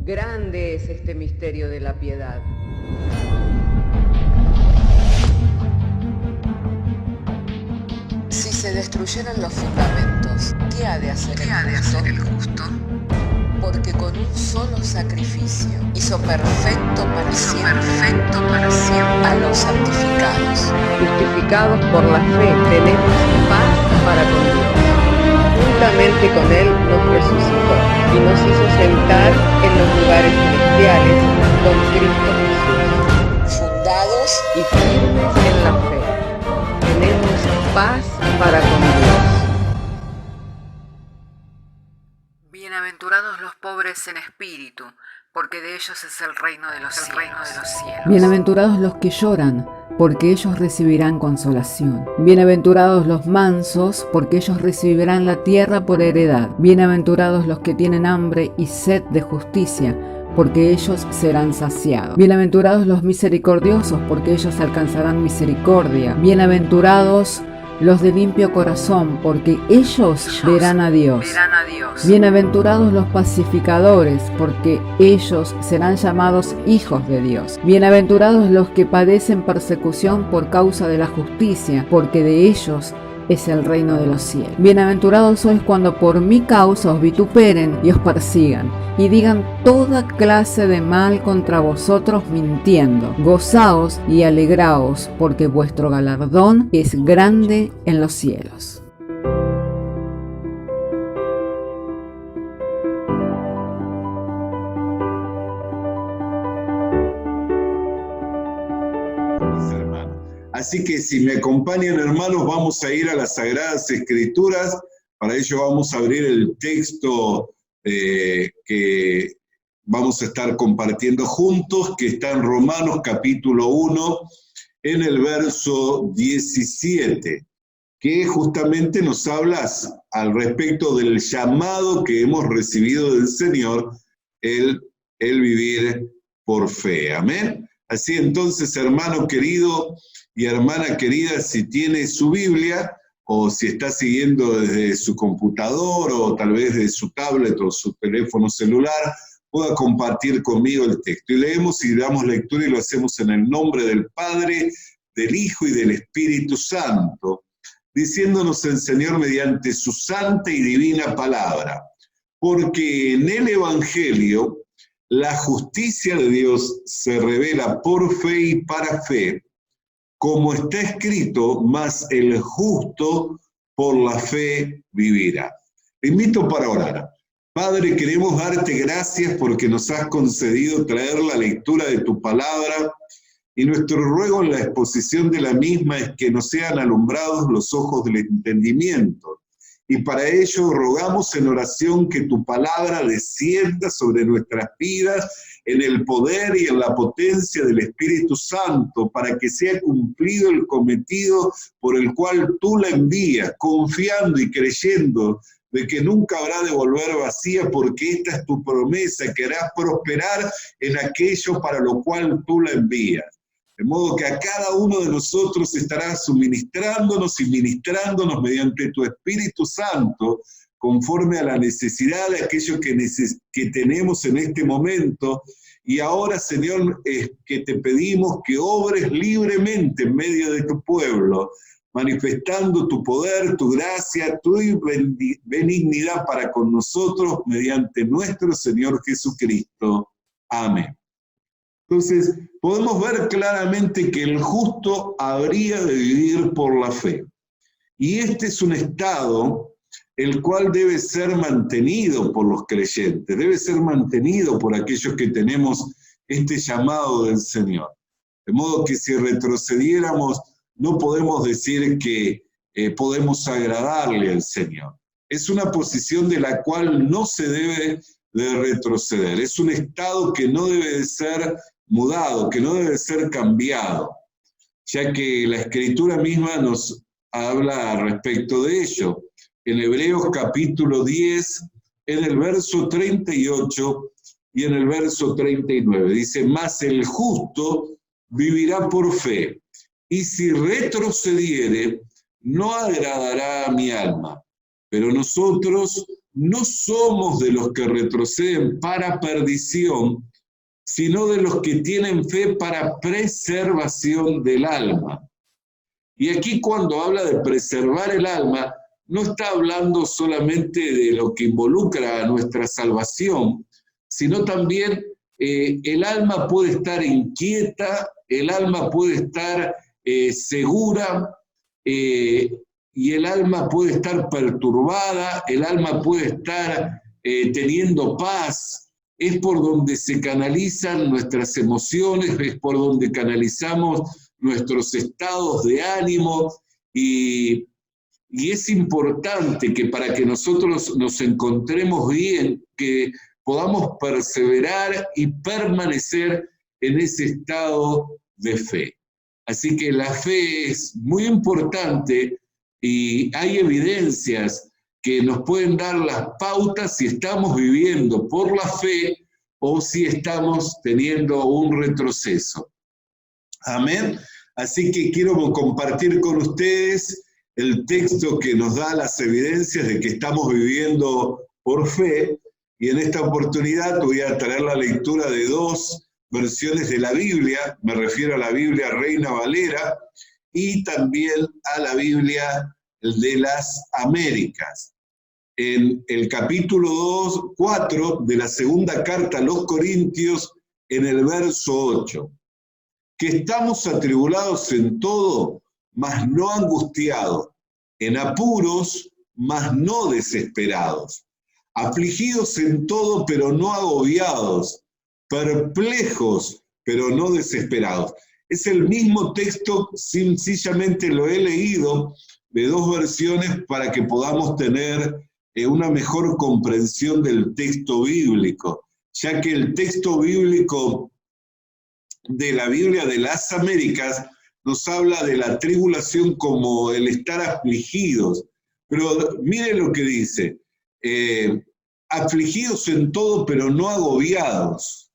Grande es este misterio de la piedad. Si se destruyeran los fundamentos, ¿qué ha de hacer el justo? Porque con un solo sacrificio hizo perfecto para siempre a los santificados. Justificados por la fe, tenemos paz para con Dios. Juntamente con Él nos resucitó y nos hizo sentar en los lugares celestiales con Cristo Jesús. Fundados Y firmes en la fe, tenemos paz para con Dios. Bienaventurados los pobres en espíritu, porque de ellos es el reino de los cielos. Bienaventurados los que lloran, porque ellos recibirán consolación. Bienaventurados los mansos, porque ellos recibirán la tierra por heredad. Bienaventurados los que tienen hambre y sed de justicia, porque ellos serán saciados. Bienaventurados los misericordiosos, porque ellos alcanzarán misericordia. Bienaventurados los de limpio corazón, porque ellos verán a Dios. Bienaventurados los pacificadores, porque ellos serán llamados hijos de Dios. Bienaventurados los que padecen persecución por causa de la justicia, porque de ellos es el reino de los cielos. Bienaventurados sois cuando por mi causa os vituperen y os persigan, y digan toda clase de mal contra vosotros mintiendo. Gozaos y alegraos, porque vuestro galardón es grande en los cielos. Así que si me acompañan, hermanos, vamos a ir a las Sagradas Escrituras. Para ello vamos a abrir el texto que vamos a estar compartiendo juntos, que está en Romanos capítulo 1, en el verso 17, que justamente nos habla al respecto del llamado que hemos recibido del Señor, el vivir por fe. Amén. Así entonces, hermano querido y hermana querida, si tiene su Biblia o si está siguiendo desde su computador o tal vez de su tablet o su teléfono celular, pueda compartir conmigo el texto. Y leemos y damos lectura y lo hacemos en el nombre del Padre, del Hijo y del Espíritu Santo, diciéndonos el Señor mediante su santa y divina palabra, porque en el Evangelio la justicia de Dios se revela por fe y para fe, como está escrito, mas el justo por la fe vivirá. Te invito para orar. Padre, queremos darte gracias porque nos has concedido traer la lectura de tu palabra, y nuestro ruego en la exposición de la misma es que nos sean alumbrados los ojos del entendimiento. Y para ello rogamos en oración que tu palabra descienda sobre nuestras vidas en el poder y en la potencia del Espíritu Santo, para que sea cumplido el cometido por el cual tú la envías, confiando y creyendo de que nunca habrá de volver vacía, porque esta es tu promesa, que harás prosperar en aquello para lo cual tú la envías. De modo que a cada uno de nosotros estarás suministrándonos y ministrándonos mediante tu Espíritu Santo, conforme a la necesidad de aquello que tenemos en este momento. Y ahora, Señor, es que te pedimos que obres libremente en medio de tu pueblo, manifestando tu poder, tu gracia, tu benignidad para con nosotros, mediante nuestro Señor Jesucristo. Amén. Entonces, podemos ver claramente que el justo habría de vivir por la fe. Y este es un estado el cual debe ser mantenido por los creyentes, debe ser mantenido por aquellos que tenemos este llamado del Señor. De modo que si retrocediéramos, no podemos decir que podemos agradarle al Señor. Es una posición de la cual no se debe de retroceder. Es un estado que no debe de ser mudado, que no debe ser cambiado, ya que la Escritura misma nos habla respecto de ello. En Hebreos capítulo 10, en el verso 38 y en el verso 39, dice: mas el justo vivirá por fe, y si retrocediere, no agradará a mi alma. Pero nosotros no somos de los que retroceden para perdición, sino de los que tienen fe para preservación del alma. Y aquí cuando habla de preservar el alma, no está hablando solamente de lo que involucra a nuestra salvación, sino también el alma puede estar inquieta, el alma puede estar segura, y el alma puede estar perturbada, el alma puede estar teniendo paz. Es por donde se canalizan nuestras emociones, es por donde canalizamos nuestros estados de ánimo, y es importante que para que nosotros nos encontremos bien, que podamos perseverar y permanecer en ese estado de fe. Así que la fe es muy importante y hay evidencias que nos pueden dar las pautas si estamos viviendo por la fe o si estamos teniendo un retroceso. Amén. Así que quiero compartir con ustedes el texto que nos da las evidencias de que estamos viviendo por fe, y en esta oportunidad voy a traer la lectura de dos versiones de la Biblia. Me refiero a la Biblia Reina Valera y también a la Biblia de las Américas. En el capítulo 4 de la segunda carta a los Corintios, en el verso 8, que estamos atribulados en todo, mas no angustiados, en apuros, mas no desesperados, afligidos en todo, pero no agobiados, perplejos, pero no desesperados. Es el mismo texto, sencillamente lo he leído de dos versiones para que podamos tener una mejor comprensión del texto bíblico, ya que el texto bíblico de la Biblia de las Américas nos habla de la tribulación como el estar afligidos. Pero mire lo que dice, afligidos en todo, pero no agobiados,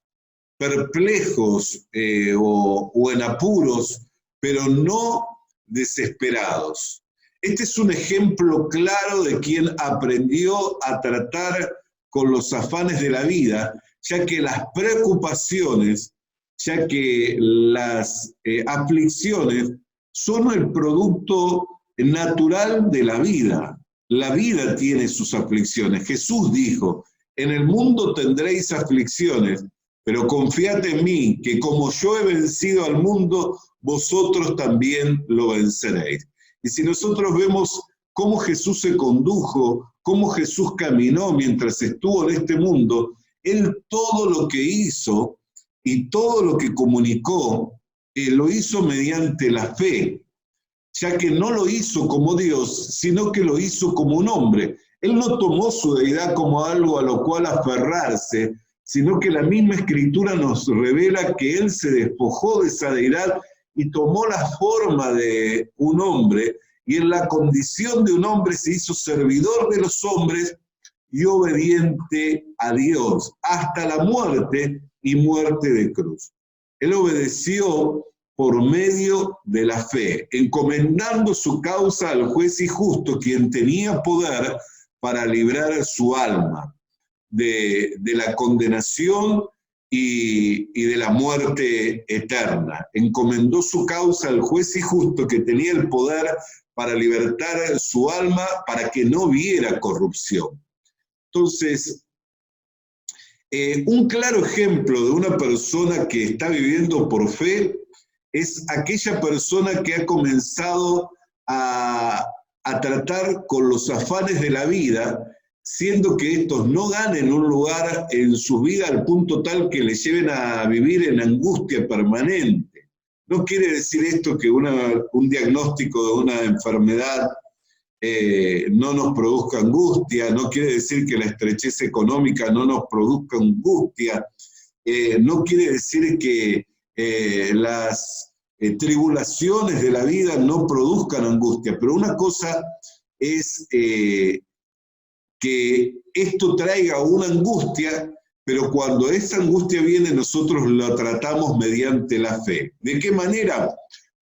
perplejos o en apuros, pero no desesperados. Este es un ejemplo claro de quien aprendió a tratar con los afanes de la vida, ya que las preocupaciones, ya que las aflicciones son el producto natural de la vida. La vida tiene sus aflicciones. Jesús dijo, en el mundo tendréis aflicciones, pero confiad en mí, que como yo he vencido al mundo, vosotros también lo venceréis. Y si nosotros vemos cómo Jesús se condujo, cómo Jesús caminó mientras estuvo en este mundo, Él todo lo que hizo y todo lo que comunicó, lo hizo mediante la fe, ya que no lo hizo como Dios, sino que lo hizo como un hombre. Él no tomó su deidad como algo a lo cual aferrarse, sino que la misma Escritura nos revela que Él se despojó de esa deidad y tomó la forma de un hombre, y en la condición de un hombre se hizo servidor de los hombres y obediente a Dios, hasta la muerte y muerte de cruz. Él obedeció por medio de la fe, encomendando su causa al juez y justo, quien tenía poder para librar su alma de la condenación y de la muerte eterna. Encomendó su causa al juez y justo, que tenía el poder para libertar su alma, para que no viera corrupción. Entonces, un claro ejemplo de una persona que está viviendo por fe es aquella persona que ha comenzado a tratar con los afanes de la vida, siendo que estos no ganen un lugar en su vida al punto tal que le lleven a vivir en angustia permanente. No quiere decir esto que un diagnóstico de una enfermedad no nos produzca angustia, no quiere decir que la estrechez económica no nos produzca angustia, no quiere decir que las tribulaciones de la vida no produzcan angustia, pero una cosa es que esto traiga una angustia, pero cuando esa angustia viene nosotros la tratamos mediante la fe. ¿De qué manera?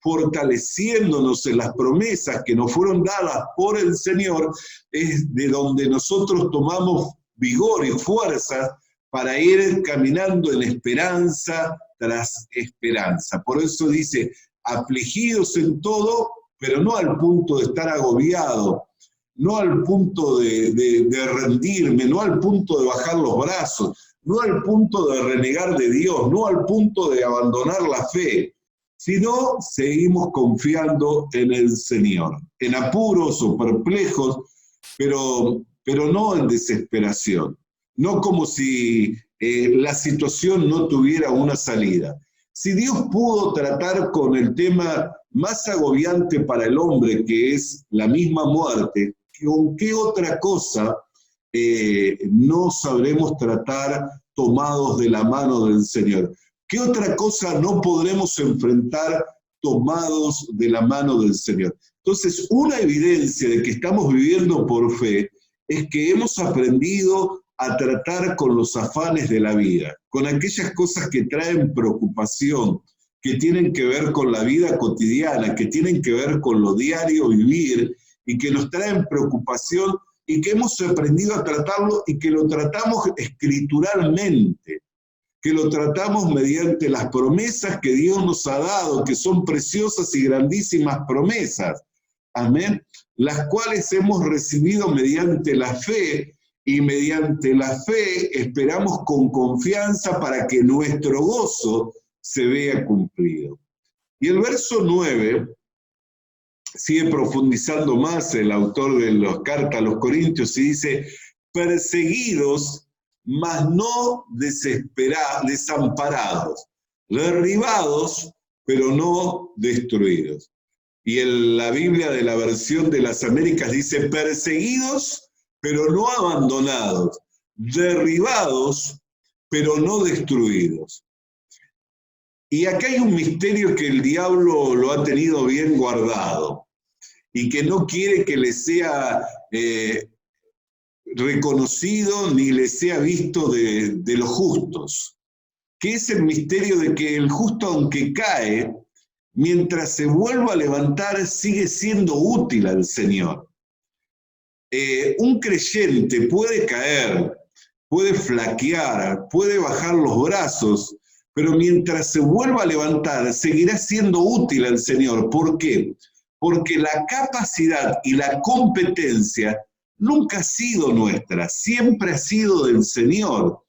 fortaleciéndonos en las promesas que nos fueron dadas por el Señor, es de donde nosotros tomamos vigor y fuerza para ir caminando en esperanza tras esperanza. Por eso dice, afligidos en todo, pero no al punto de estar agobiado, no al punto de rendirme, no al punto de bajar los brazos, no al punto de renegar de Dios, no al punto de abandonar la fe, sino seguimos confiando en el Señor, en apuros o perplejos, pero no en desesperación, no como si la situación no tuviera una salida. Si Dios pudo tratar con el tema más agobiante para el hombre, que es la misma muerte, ¿con qué otra cosa no sabremos tratar tomados de la mano del Señor? ¿Qué otra cosa no podremos enfrentar tomados de la mano del Señor? Entonces, una evidencia de que estamos viviendo por fe es que hemos aprendido a tratar con los afanes de la vida, con aquellas cosas que traen preocupación, que tienen que ver con la vida cotidiana, que tienen que ver con lo diario vivir y que nos traen preocupación y que hemos aprendido a tratarlo y que lo tratamos escrituralmente, que lo tratamos mediante las promesas que Dios nos ha dado, que son preciosas y grandísimas promesas, amén, las cuales hemos recibido mediante la fe, y mediante la fe esperamos con confianza para que nuestro gozo se vea cumplido. Y el verso 9 sigue profundizando más el autor de la carta a los Corintios y dice, perseguidos, mas no desamparados, derribados, pero no destruidos. Y la Biblia de la versión de las Américas dice, perseguidos, pero no abandonados, derribados, pero no destruidos. Y acá hay un misterio que el diablo lo ha tenido bien guardado y que no quiere que le sea reconocido ni le sea visto de los justos, que es el misterio de que el justo, aunque cae, mientras se vuelva a levantar, sigue siendo útil al Señor. Un creyente puede caer, puede flaquear, puede bajar los brazos, pero mientras se vuelva a levantar, seguirá siendo útil al Señor. ¿Por qué? Porque la capacidad y la competencia nunca ha sido nuestra, siempre ha sido del Señor.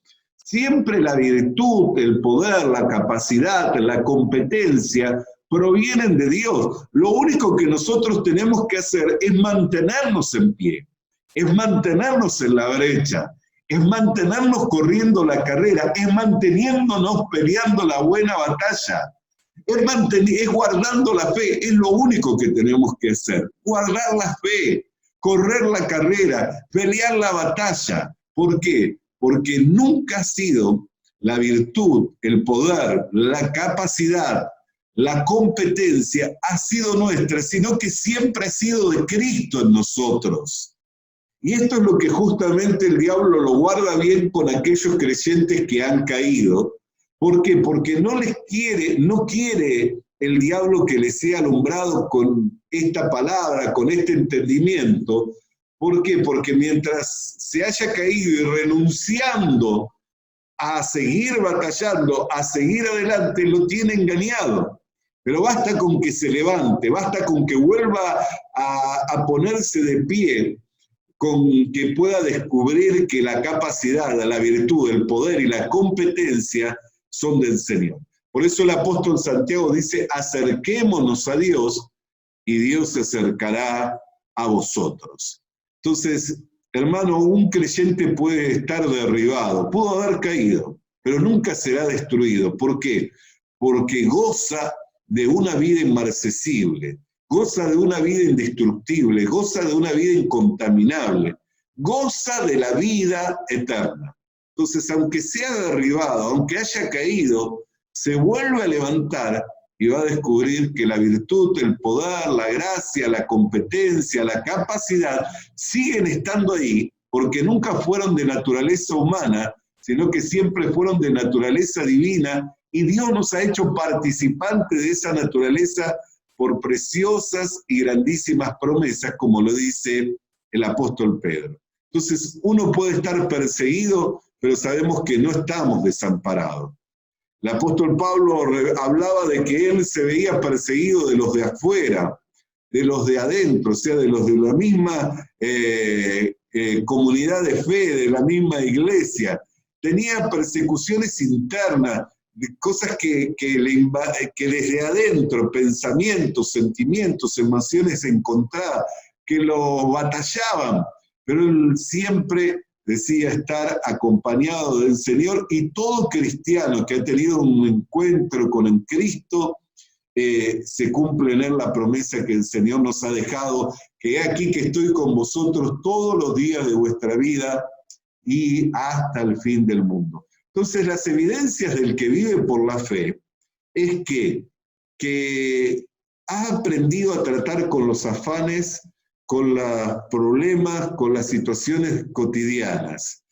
Siempre la virtud, el poder, la capacidad, la competencia provienen de Dios. Lo único que nosotros tenemos que hacer es mantenernos en pie, es mantenernos en la brecha, es mantenernos corriendo la carrera, es manteniéndonos peleando la buena batalla, es guardando la fe, es lo único que tenemos que hacer, guardar la fe, correr la carrera, pelear la batalla. ¿Por qué? Porque nunca ha sido la virtud, el poder, la capacidad, la competencia ha sido nuestra, sino que siempre ha sido de Cristo en nosotros. Y esto es lo que justamente el diablo lo guarda bien con aquellos creyentes que han caído. ¿Por qué? Porque no quiere el diablo que les sea alumbrado con esta palabra, con este entendimiento. ¿Por qué? Porque mientras se haya caído y renunciando a seguir batallando, a seguir adelante, lo tiene engañado. Pero basta con que se levante, basta con que vuelva a ponerse de pie, con que pueda descubrir que la capacidad, la virtud, el poder y la competencia son del Señor. Por eso el apóstol Santiago dice, acerquémonos a Dios y Dios se acercará a vosotros. Entonces, hermano, un creyente puede estar derribado, pudo haber caído, pero nunca será destruido. ¿Por qué? Porque goza de una vida inmarcesible, goza de una vida indestructible, goza de una vida incontaminable, goza de la vida eterna. Entonces, aunque sea derribado, aunque haya caído, se vuelve a levantar y va a descubrir que la virtud, el poder, la gracia, la competencia, la capacidad siguen estando ahí, porque nunca fueron de naturaleza humana, sino que siempre fueron de naturaleza divina, y Dios nos ha hecho participantes de esa naturaleza por preciosas y grandísimas promesas, como lo dice el apóstol Pedro. Entonces, uno puede estar perseguido, pero sabemos que no estamos desamparados. El apóstol Pablo hablaba de que él se veía perseguido de los de afuera, de los de adentro, o sea, de los de la misma comunidad de fe, de la misma iglesia. Tenía persecuciones internas, cosas que desde adentro, pensamientos, sentimientos, emociones encontradas, que lo batallaban, pero él siempre decía estar acompañado del Señor, y todo cristiano que ha tenido un encuentro con el Cristo, se cumple en él la promesa que el Señor nos ha dejado, que he aquí que estoy con vosotros todos los días de vuestra vida y hasta el fin del mundo. Entonces, las evidencias del que vive por la fe es que ha aprendido a tratar con los afanes, con los problemas, con las situaciones cotidianas,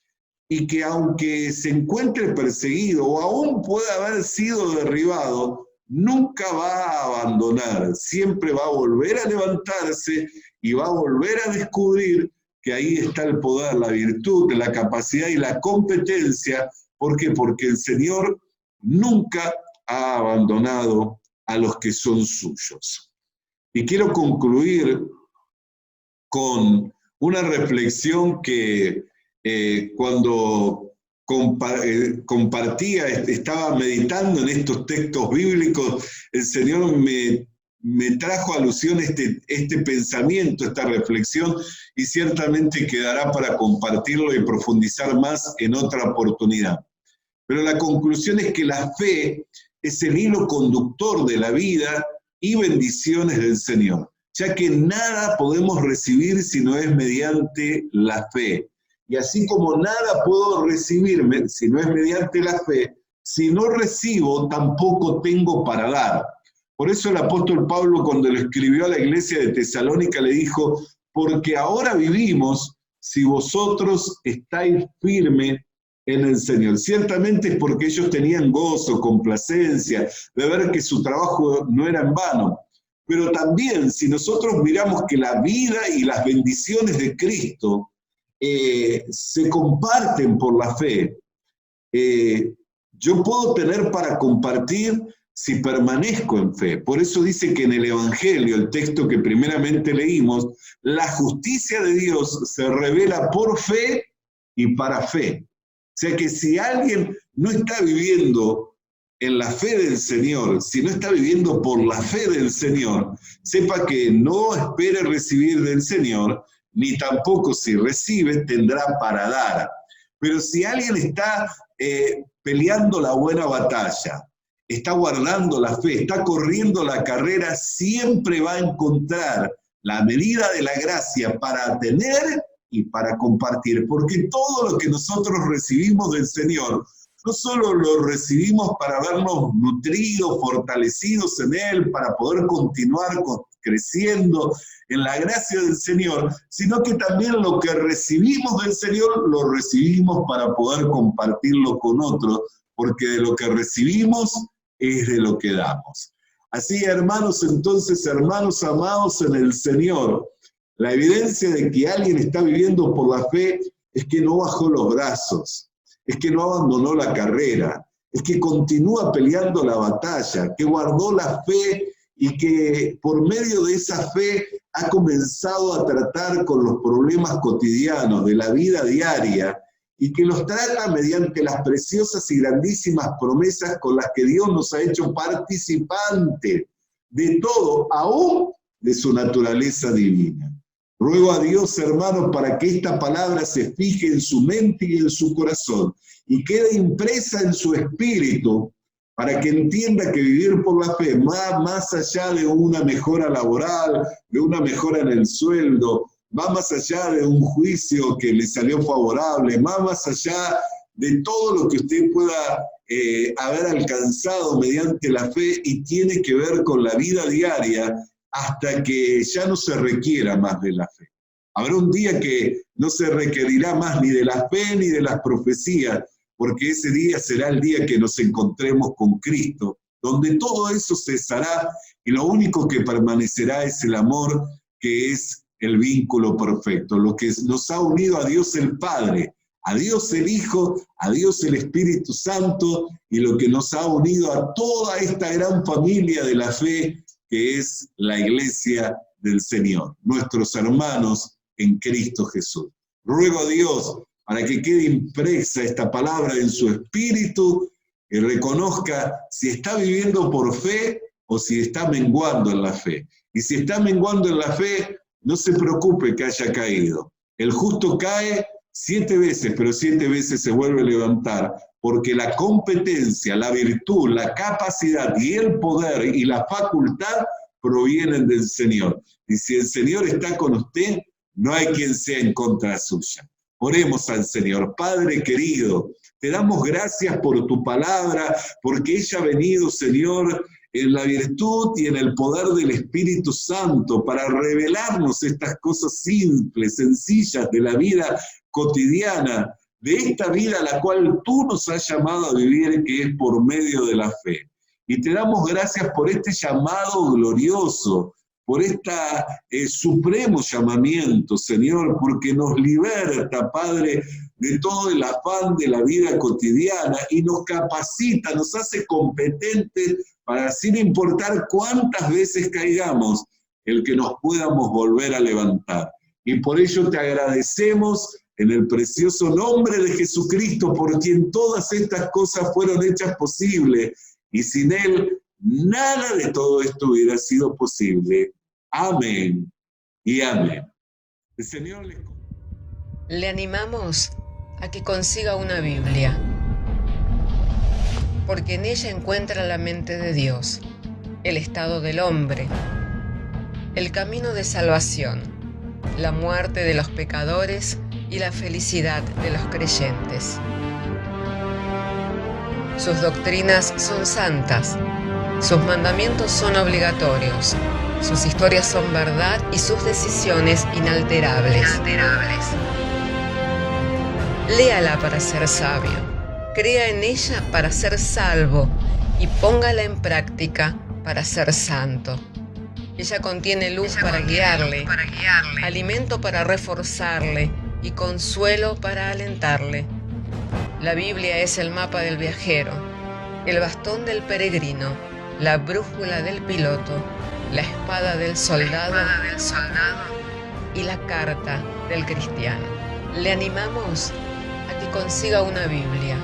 y que aunque se encuentre perseguido o aún pueda haber sido derribado, nunca va a abandonar, siempre va a volver a levantarse y va a volver a descubrir que ahí está el poder, la virtud, la capacidad y la competencia. ¿Por qué? Porque el Señor nunca ha abandonado a los que son suyos. Y quiero concluir con una reflexión que cuando compartía, estaba meditando en estos textos bíblicos, el Señor me trajo a alusión este pensamiento, esta reflexión, y ciertamente quedará para compartirlo y profundizar más en otra oportunidad. Pero la conclusión es que la fe es el hilo conductor de la vida y bendiciones del Señor, ya que nada podemos recibir si no es mediante la fe. Y así como nada puedo recibirme si no es mediante la fe, si no recibo, tampoco tengo para dar. Por eso el apóstol Pablo, cuando le escribió a la iglesia de Tesalónica, le dijo: porque ahora vivimos si vosotros estáis firmes en el Señor. Ciertamente es porque ellos tenían gozo, complacencia, de ver que su trabajo no era en vano. Pero también, si nosotros miramos que la vida y las bendiciones de Cristo se comparten por la fe, yo puedo tener para compartir si permanezco en fe. Por eso dice que en el Evangelio, el texto que primeramente leímos, la justicia de Dios se revela por fe y para fe. O sea que si alguien no está viviendo en la fe del Señor, si no está viviendo por la fe del Señor, sepa que no espere recibir del Señor, ni tampoco si recibe tendrá para dar. Pero si alguien está peleando la buena batalla, está guardando la fe, está corriendo la carrera, siempre va a encontrar la medida de la gracia para tener y para compartir, porque todo lo que nosotros recibimos del Señor, no solo lo recibimos para vernos nutridos, fortalecidos en Él, para poder continuar creciendo en la gracia del Señor, sino que también lo que recibimos del Señor, lo recibimos para poder compartirlo con otros, porque de lo que recibimos es de lo que damos. Así, hermanos, entonces, hermanos amados en el Señor, la evidencia de que alguien está viviendo por la fe es que no bajó los brazos, es que no abandonó la carrera, es que continúa peleando la batalla, que guardó la fe y que por medio de esa fe ha comenzado a tratar con los problemas cotidianos de la vida diaria y que los trata mediante las preciosas y grandísimas promesas con las que Dios nos ha hecho participantes de todo, aún de su naturaleza divina. Ruego a Dios, hermanos, para que esta palabra se fije en su mente y en su corazón y quede impresa en su espíritu, para que entienda que vivir por la fe va más allá de una mejora laboral, de una mejora en el sueldo, va más allá de un juicio que le salió favorable, va más allá de todo lo que usted pueda haber alcanzado mediante la fe, y tiene que ver con la vida diaria hasta que ya no se requiera más de la fe. Habrá un día que no se requerirá más ni de la fe ni de las profecías, porque ese día será el día que nos encontremos con Cristo, donde todo eso cesará y lo único que permanecerá es el amor, que es el vínculo perfecto, lo que nos ha unido a Dios el Padre, a Dios el Hijo, a Dios el Espíritu Santo, y lo que nos ha unido a toda esta gran familia de la fe, que es la Iglesia del Señor, nuestros hermanos en Cristo Jesús. Ruego a Dios para que quede impresa esta palabra en su espíritu y reconozca si está viviendo por fe o si está menguando en la fe. Y si está menguando en la fe, no se preocupe que haya caído. El justo cae 7 veces, pero 7 veces se vuelve a levantar, porque la competencia, la virtud, la capacidad y el poder y la facultad provienen del Señor. Y si el Señor está con usted, no hay quien sea en contra suya. Oremos al Señor. Padre querido, te damos gracias por tu palabra, porque ella ha venido, Señor, en la virtud y en el poder del Espíritu Santo para revelarnos estas cosas simples, sencillas de la vida cotidiana, de esta vida a la cual tú nos has llamado a vivir, que es por medio de la fe. Y te damos gracias por este llamado glorioso, por este supremo llamamiento, Señor, porque nos liberta, Padre, de todo el afán de la vida cotidiana y nos capacita, nos hace competentes para, sin importar cuántas veces caigamos, el que nos podamos volver a levantar. Y por ello te agradecemos en el precioso nombre de Jesucristo, por quien todas estas cosas fueron hechas posibles, y sin Él nada de todo esto hubiera sido posible. Amén y amén. El Señor Le animamos a que consiga una Biblia, porque en ella encuentra la mente de Dios, el estado del hombre, el camino de salvación, la muerte de los pecadores y la felicidad de los creyentes. Sus doctrinas son santas, sus mandamientos son obligatorios, sus historias son verdad y sus decisiones inalterables. Léala para ser sabio, crea en ella para ser salvo y póngala en práctica para ser santo. Ella contiene luz para guiarle, alimento para reforzarle y consuelo para alentarle. La Biblia es el mapa del viajero, el bastón del peregrino, la brújula del piloto, la espada del soldado y la carta del cristiano. Le animamos a que consiga una Biblia,